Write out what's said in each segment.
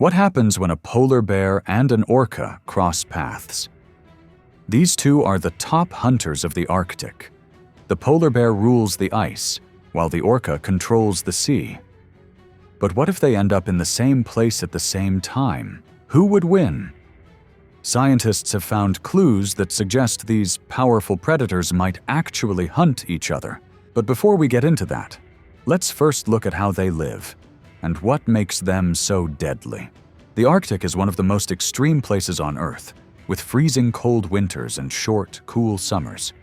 What happens when a polar bear and an orca cross paths? These two are the top hunters of the Arctic. The polar bear rules the ice, while the orca controls the sea. But what if they end up in the same place at the same time? Who would win? Scientists have found clues that suggest these powerful predators might actually hunt each other. But before we get into that, let's first look at how they live and what makes them so deadly. The Arctic is one of the most extreme places on Earth, with freezing cold winters and short, cool summers.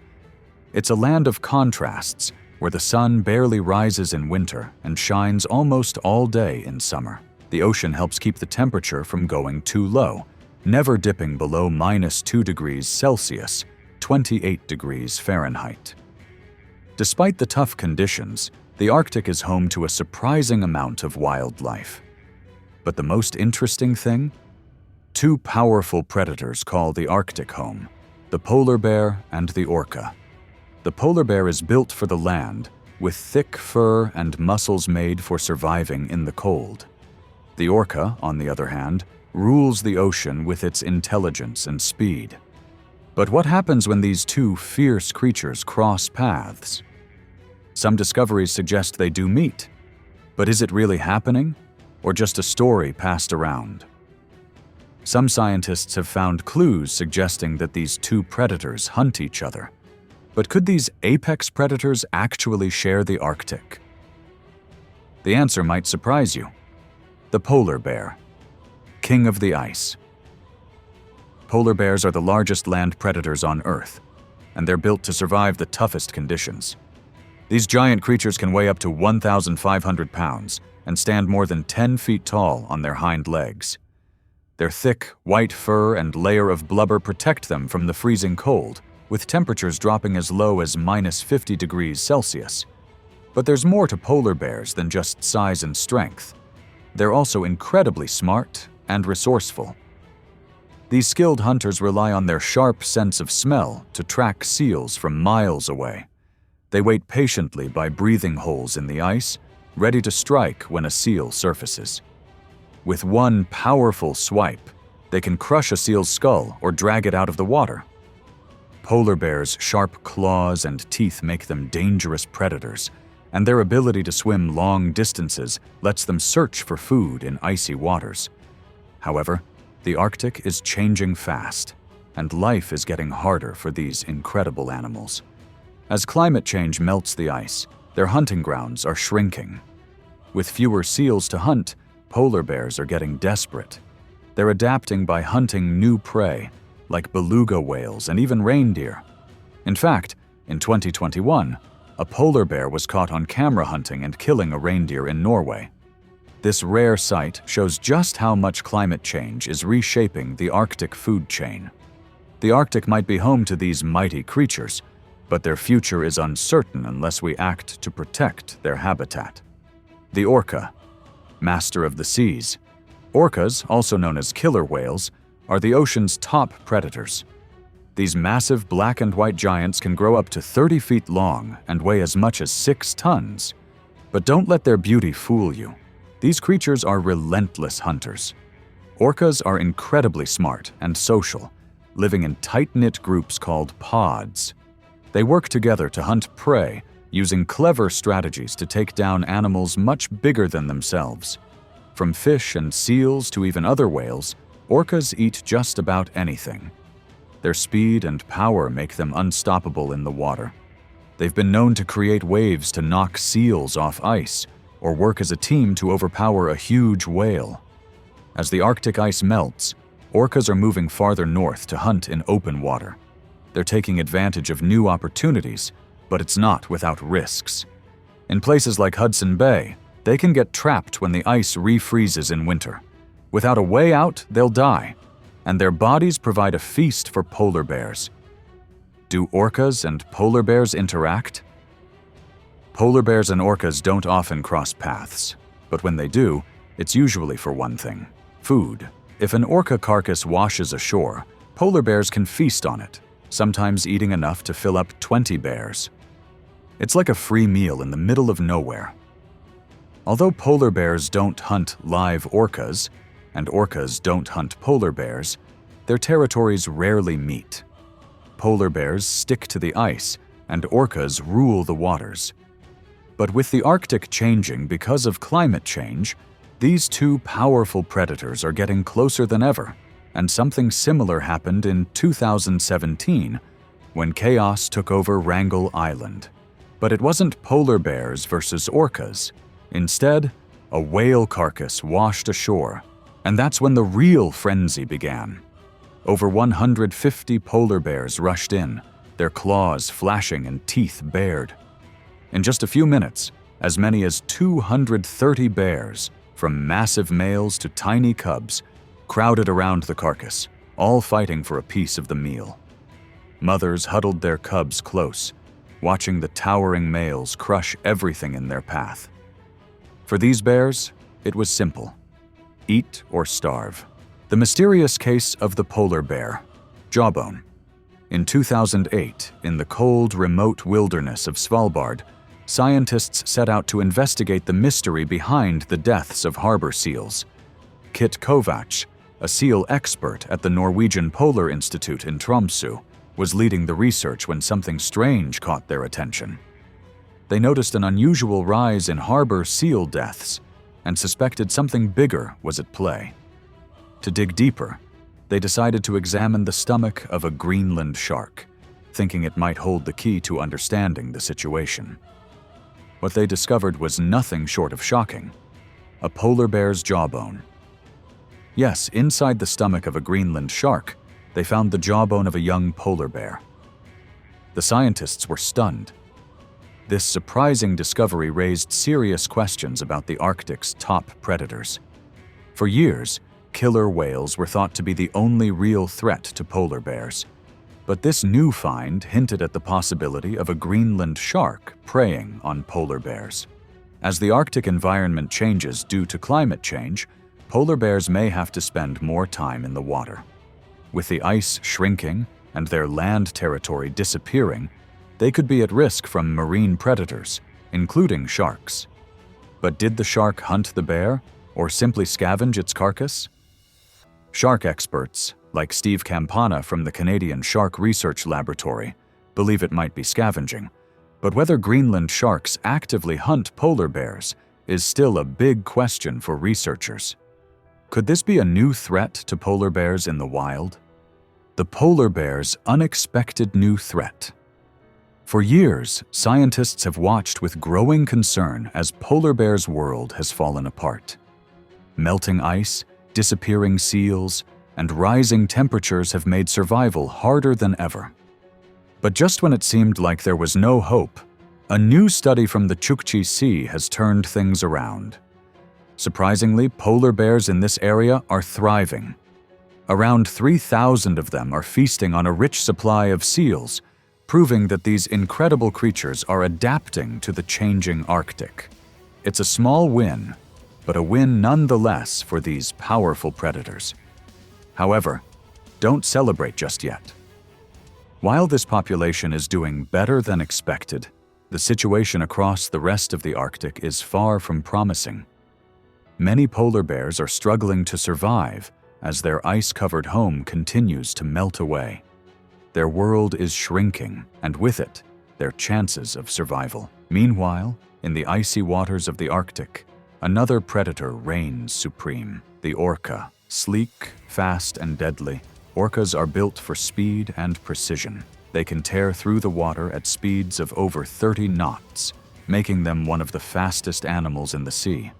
It's a land of contrasts, where the sun barely rises in winter and shines almost all day in summer. The ocean helps keep the temperature from going too low, never dipping below -2 degrees Celsius, 28 degrees Fahrenheit. Despite the tough conditions, the Arctic is home to a surprising amount of wildlife. But the most interesting thing? Two powerful predators call the Arctic home: the polar bear and the orca. The polar bear is built for the land, with thick fur and muscles made for surviving in the cold. The orca, on the other hand, rules the ocean with its intelligence and speed. But what happens when these two fierce creatures cross paths? Some discoveries suggest they do meet. But is it really happening, or just a story passed around? Some scientists have found clues suggesting that these two predators hunt each other. But could these apex predators actually share the Arctic? The answer might surprise you. The polar bear, king of the ice. Polar bears are the largest land predators on Earth, and they're built to survive the toughest conditions. These giant creatures can weigh up to 1,500 pounds and stand more than 10 feet tall on their hind legs. Their thick, white fur and layer of blubber protect them from the freezing cold, with temperatures dropping as low as -50 degrees Celsius. But there's more to polar bears than just size and strength. They're also incredibly smart and resourceful. These skilled hunters rely on their sharp sense of smell to track seals from miles away. They wait patiently by breathing holes in the ice, ready to strike when a seal surfaces. With one powerful swipe, they can crush a seal's skull or drag it out of the water. Polar bears' sharp claws and teeth make them dangerous predators, and their ability to swim long distances lets them search for food in icy waters. However, the Arctic is changing fast, and life is getting harder for these incredible animals. As climate change melts the ice, their hunting grounds are shrinking. With fewer seals to hunt, polar bears are getting desperate. They're adapting by hunting new prey, like beluga whales and even reindeer. In fact, in 2021, a polar bear was caught on camera hunting and killing a reindeer in Norway. This rare sight shows just how much climate change is reshaping the Arctic food chain. The Arctic might be home to these mighty creatures, but their future is uncertain unless we act to protect their habitat. The orca, master of the seas. Orcas, also known as killer whales, are the ocean's top predators. These massive black and white giants can grow up to 30 feet long and weigh as much as 6 tons. But don't let their beauty fool you. These creatures are relentless hunters. Orcas are incredibly smart and social, living in tight-knit groups called pods. They work together to hunt prey, using clever strategies to take down animals much bigger than themselves. From fish and seals to even other whales, orcas eat just about anything. Their speed and power make them unstoppable in the water. They've been known to create waves to knock seals off ice, or work as a team to overpower a huge whale. As the Arctic ice melts, orcas are moving farther north to hunt in open water. They're taking advantage of new opportunities, but it's not without risks. In places like Hudson Bay, they can get trapped when the ice refreezes in winter. Without a way out, they'll die, and their bodies provide a feast for polar bears. Do orcas and polar bears interact? Polar bears and orcas don't often cross paths, but when they do, it's usually for one thing: food. If an orca carcass washes ashore, polar bears can feast on it, sometimes eating enough to fill up 20 bears. It's like a free meal in the middle of nowhere. Although polar bears don't hunt live orcas, and orcas don't hunt polar bears, their territories rarely meet. Polar bears stick to the ice, and orcas rule the waters. But with the Arctic changing because of climate change, these two powerful predators are getting closer than ever, and something similar happened in 2017 when chaos took over Wrangel Island. But it wasn't polar bears versus orcas. Instead, a whale carcass washed ashore, and that's when the real frenzy began. Over 150 polar bears rushed in, their claws flashing and teeth bared. In just a few minutes, as many as 230 bears, from massive males to tiny cubs, crowded around the carcass, all fighting for a piece of the meal. Mothers huddled their cubs close, watching the towering males crush everything in their path. For these bears, it was simple: eat or starve. The mysterious case of the polar bear, Jawbone. In 2008, in the cold, remote wilderness of Svalbard, scientists set out to investigate the mystery behind the deaths of harbor seals. Kit Kovacs, a seal expert at the Norwegian Polar Institute in Tromsø, was leading the research when something strange caught their attention. They noticed an unusual rise in harbor seal deaths and suspected something bigger was at play. To dig deeper, they decided to examine the stomach of a Greenland shark, thinking it might hold the key to understanding the situation. What they discovered was nothing short of shocking: a polar bear's jawbone. Yes, inside the stomach of a Greenland shark, they found the jawbone of a young polar bear. The scientists were stunned. This surprising discovery raised serious questions about the Arctic's top predators. For years, killer whales were thought to be the only real threat to polar bears. But this new find hinted at the possibility of a Greenland shark preying on polar bears. As the Arctic environment changes due to climate change, polar bears may have to spend more time in the water. With the ice shrinking and their land territory disappearing, they could be at risk from marine predators, including sharks. But did the shark hunt the bear, or simply scavenge its carcass? Shark experts, like Steve Campana from the Canadian Shark Research Laboratory, believe it might be scavenging. But whether Greenland sharks actively hunt polar bears is still a big question for researchers. Could this be a new threat to polar bears in the wild? The polar bear's unexpected new threat. For years, scientists have watched with growing concern as polar bears' world has fallen apart. Melting ice, disappearing seals, and rising temperatures have made survival harder than ever. But just when it seemed like there was no hope, a new study from the Chukchi Sea has turned things around. Surprisingly, polar bears in this area are thriving. Around 3,000 of them are feasting on a rich supply of seals, proving that these incredible creatures are adapting to the changing Arctic. It's a small win, but a win nonetheless for these powerful predators. However, don't celebrate just yet. While this population is doing better than expected, the situation across the rest of the Arctic is far from promising. Many polar bears are struggling to survive as their ice-covered home continues to melt away. Their world is shrinking, and with it, their chances of survival. Meanwhile, in the icy waters of the Arctic, another predator reigns supreme: the orca. Sleek, fast, and deadly, orcas are built for speed and precision. They can tear through the water at speeds of over 30 knots, making them one of the fastest animals in the sea.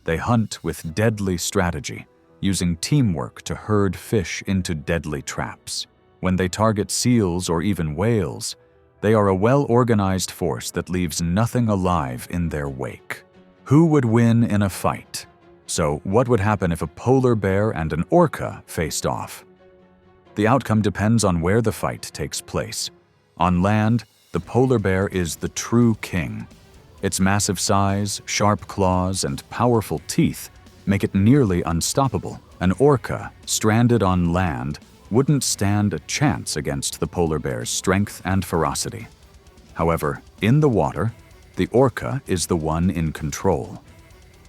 They hunt with deadly strategy, using teamwork to herd fish into deadly traps. When they target seals or even whales, they are a well-organized force that leaves nothing alive in their wake. Who would win in a fight? So, what would happen if a polar bear and an orca faced off? The outcome depends on where the fight takes place. On land, the polar bear is the true king. Its massive size, sharp claws, and powerful teeth make it nearly unstoppable. An orca, stranded on land, wouldn't stand a chance against the polar bear's strength and ferocity. However, in the water, the orca is the one in control.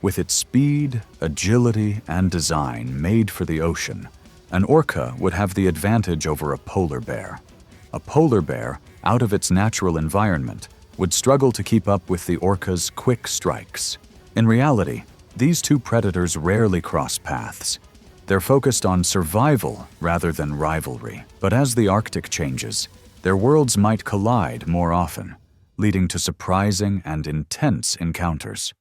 With its speed, agility, and design made for the ocean, an orca would have the advantage over a polar bear. A polar bear, out of its natural environment, would struggle to keep up with the orca's quick strikes. In reality, these two predators rarely cross paths. They're focused on survival rather than rivalry. But as the Arctic changes, their worlds might collide more often, leading to surprising and intense encounters.